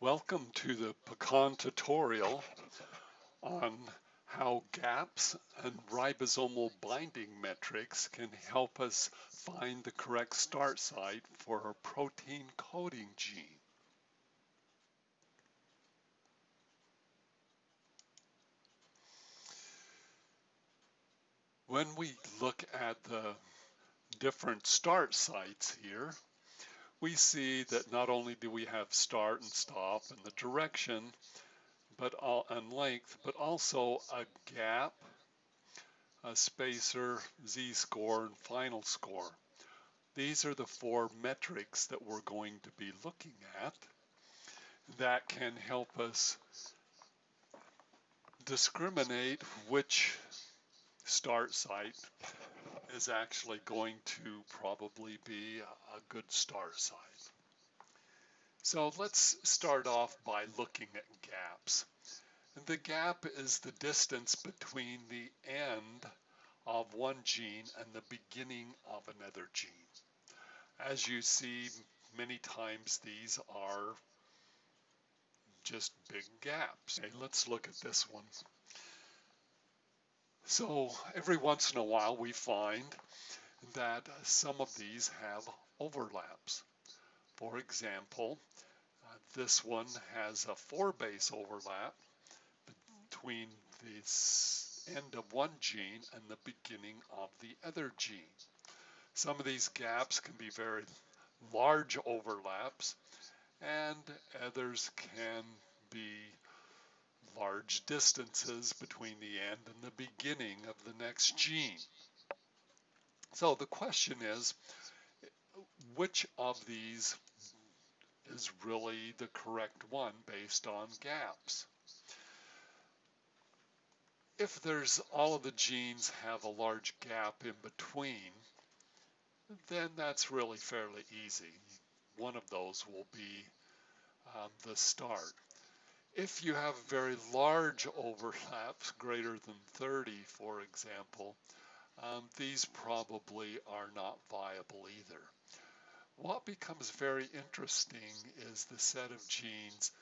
Welcome to the Pecan tutorial on how gaps and ribosomal binding metrics can help us find the correct start site for a protein coding gene. When we look at the different start sites here, we see that not only do we have start and stop and the direction and length, but also a gap, a spacer, z-score, and final score. These are the four metrics that we're going to be looking at that can help us discriminate which start site is actually going to probably be a good start site. So let's start off by looking at gaps. The gap is the distance between the end of one gene and the beginning of another gene. As you see, many times these are just big gaps. Okay, let's look at this one. So every once in a while we find that some of these have overlaps. For example, this one has a 4-base overlap between the end of one gene and the beginning of the other gene. Some of these gaps can be very large overlaps, and others can be large distances between the end and the beginning of the next gene. So the question is, which of these is really the correct one based on gaps? If there's all of the genes have a large gap in between, then that's really fairly easy. One of those will be the start. If you have very large overlaps, greater than 30, for example, these probably are not viable either. What becomes very interesting is the set of genes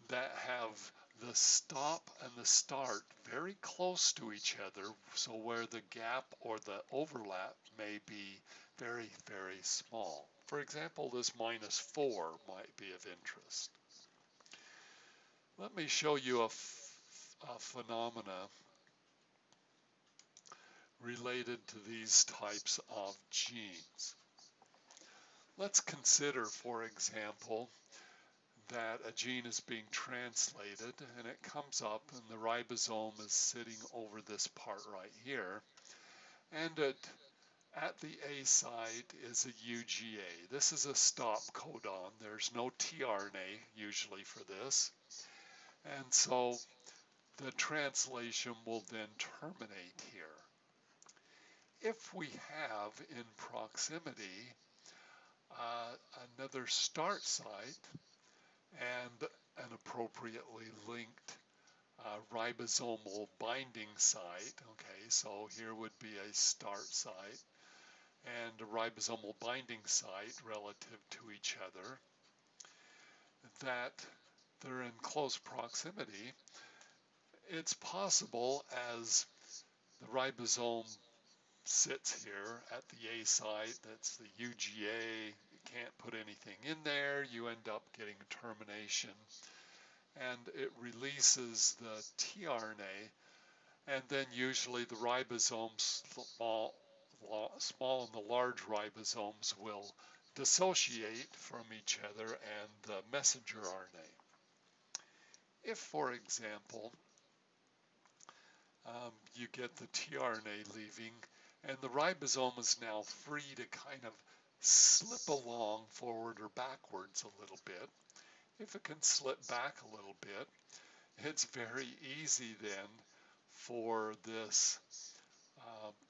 that have the stop and the start very close to each other, so where the gap or the overlap may be very, very small. For example, this -4 might be of interest. Let me show you a phenomena related to these types of genes. Let's consider, for example, that a gene is being translated and it comes up and the ribosome is sitting over this part right here, and at the A site is a UGA. This is a stop codon. There's no tRNA usually for this, and so the translation will then terminate here. If we have in proximity another start site and an appropriately linked ribosomal binding site, okay, so here would be a start site and a ribosomal binding site relative to each other, that they're in close proximity, it's possible as the ribosome sits here at the A site, that's the UGA, you can't put anything in there, you end up getting a termination, and it releases the tRNA, and then usually the ribosomes, small and the large ribosomes, will dissociate from each other and the messenger RNA. If, for example, you get the tRNA leaving and the ribosome is now free to kind of slip along forward or backwards a little bit, if it can slip back a little bit, it's very easy then for this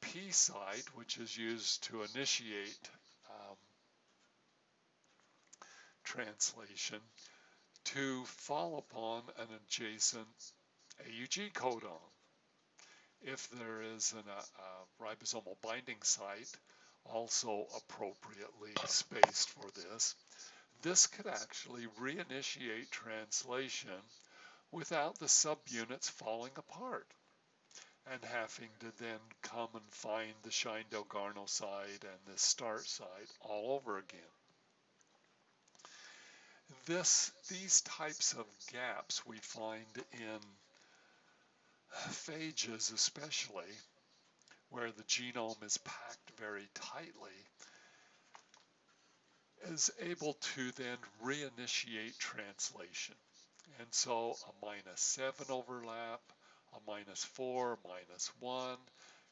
P site, which is used to initiate translation, to fall upon an adjacent AUG codon. If there is a ribosomal binding site also appropriately spaced for this, this could actually reinitiate translation without the subunits falling apart and having to then come and find the Shine-Delgarno site and the start site all over again. These types of gaps we find in phages especially, where the genome is packed very tightly, is able to then reinitiate translation. And so a -7 overlap, a -4, -1,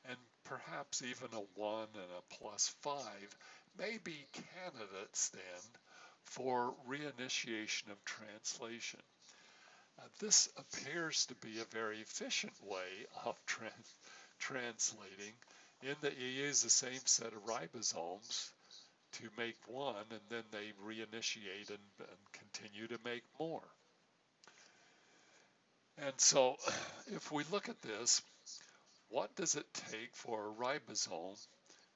and perhaps even a 1 and a +5 may be candidates then for reinitiation of translation. This appears to be a very efficient way of translating, in that you use the same set of ribosomes to make one, and then they reinitiate and continue to make more. And so if we look at this, what does it take for a ribosome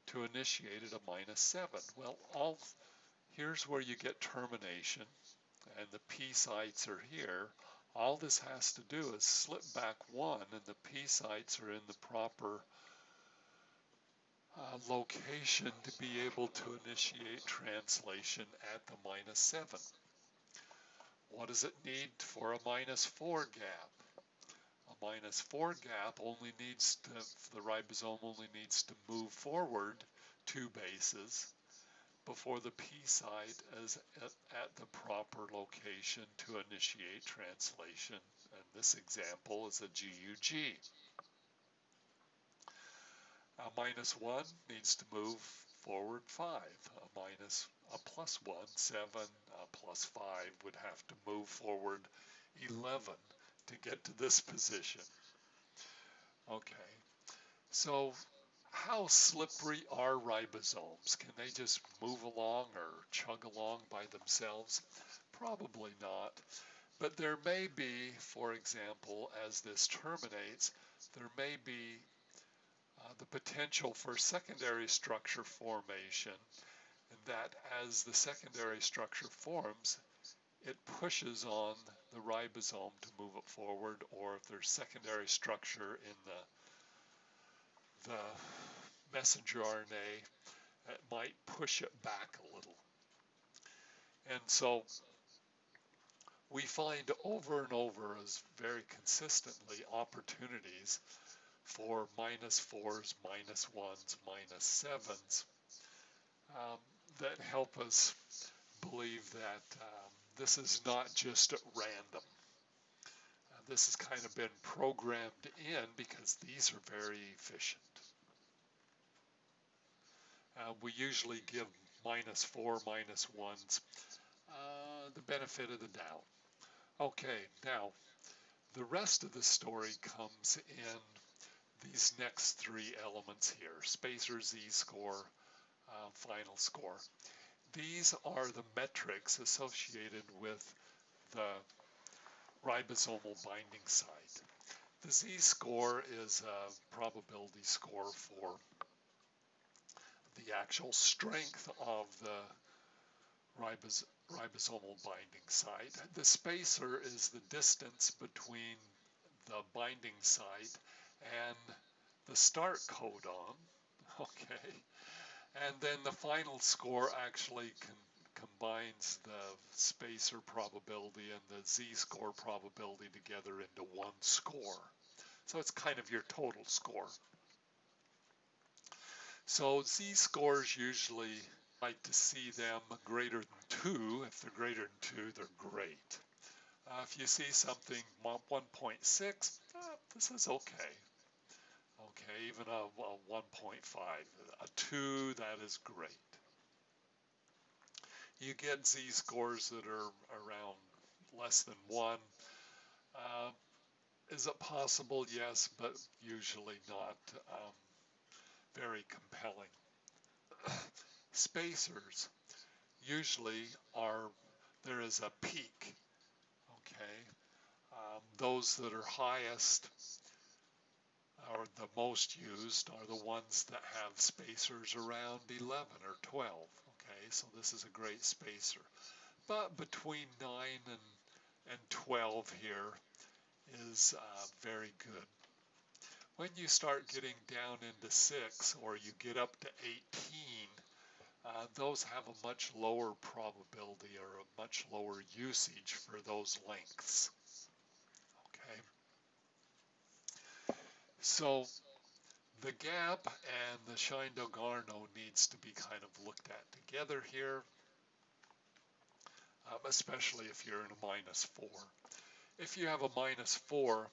to initiate at a -7? Well, here's where you get termination, and the P sites are here. All this has to do is slip back one, and the P sites are in the proper location to be able to initiate translation at the -7. What does it need for a -4 gap? A -4 gap only needs to, the ribosome only needs to move forward 2 bases before the P site is at the proper location to initiate translation. And this example is a GUG. A -1 needs to move forward 5. A +1, 7. A +5 would have to move forward 11 to get to this position. Okay, so how slippery are ribosomes? Can they just move along or chug along by themselves? Probably not. But there may be, for example, as this terminates, there may be the potential for secondary structure formation, and that as the secondary structure forms, it pushes on the ribosome to move it forward, or if there's secondary structure in the messenger RNA, it might push it back a little. And so we find over and over as very consistently opportunities for -4s, -1s, -7s that help us believe that this is not just at random. This has kind of been programmed in because these are very efficient. We usually give -4, -1s the benefit of the doubt. Okay, now the rest of the story comes in these next 3 elements here: spacer, z-score, final score. These are the metrics associated with the ribosomal binding site. The z-score is a probability score for the actual strength of the ribosomal binding site. The spacer is the distance between the binding site and the start codon. Okay, and then the final score actually combines the spacer probability and the z-score probability together into one score. So it's kind of your total score. So z-scores usually like to see them greater than 2. If they're greater than 2, they're great. If you see something 1.6, this is okay. Okay, even a 1.5. A 2, that is great. You get z-scores that are around less than 1. Is it possible? Yes, but usually not very compelling. Spacers usually there is a peak. Okay, those that are highest or the most used are the ones that have spacers around 11 or 12. Okay, so this is a great spacer. but between 9 and 12 here is very good. When you start getting down into 6 or you get up to 18, those have a much lower probability or a much lower usage for those lengths. Okay, so the gap and the Shindo-Garno needs to be kind of looked at together here, especially if you're in a -4. If you have a -4,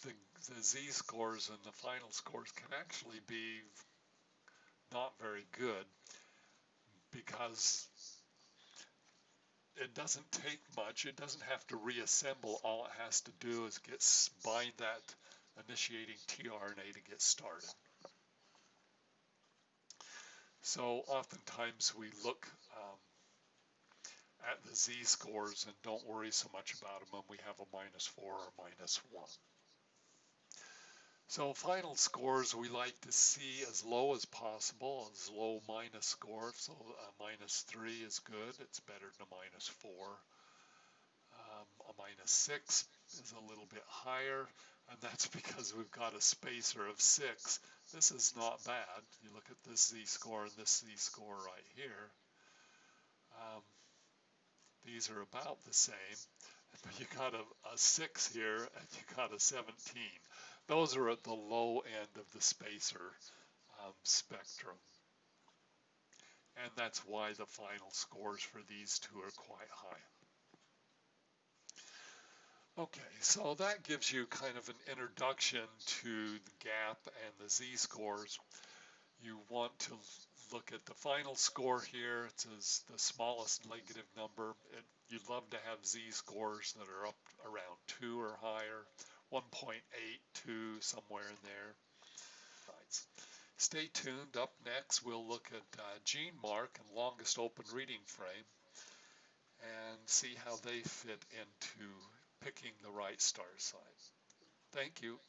the z-scores and the final scores can actually be not very good because it doesn't take much. It doesn't have to reassemble. All it has to do is bind that initiating tRNA to get started. So oftentimes we look at the z-scores and don't worry so much about them when we have a -4 or -1. So final scores we like to see as low as possible, as low minus score. So a -3 is good. It's better than a -4. A -6 is a little bit higher, and that's because we've got a spacer of 6. This is not bad. You look at this z-score and this z-score right here. These are about the same, but you got a 6 here and you got a 17. Those are at the low end of the spacer spectrum. And that's why the final scores for these two are quite high. Okay, so that gives you kind of an introduction to the gap and the z-scores. You want to look at the final score here. It says the smallest negative number. You'd love to have z-scores that are up around 2 or higher, 1.8, 2, somewhere in there. Stay tuned. Up next, we'll look at gene mark and longest open reading frame and see how they fit into picking the right start site. Thank you.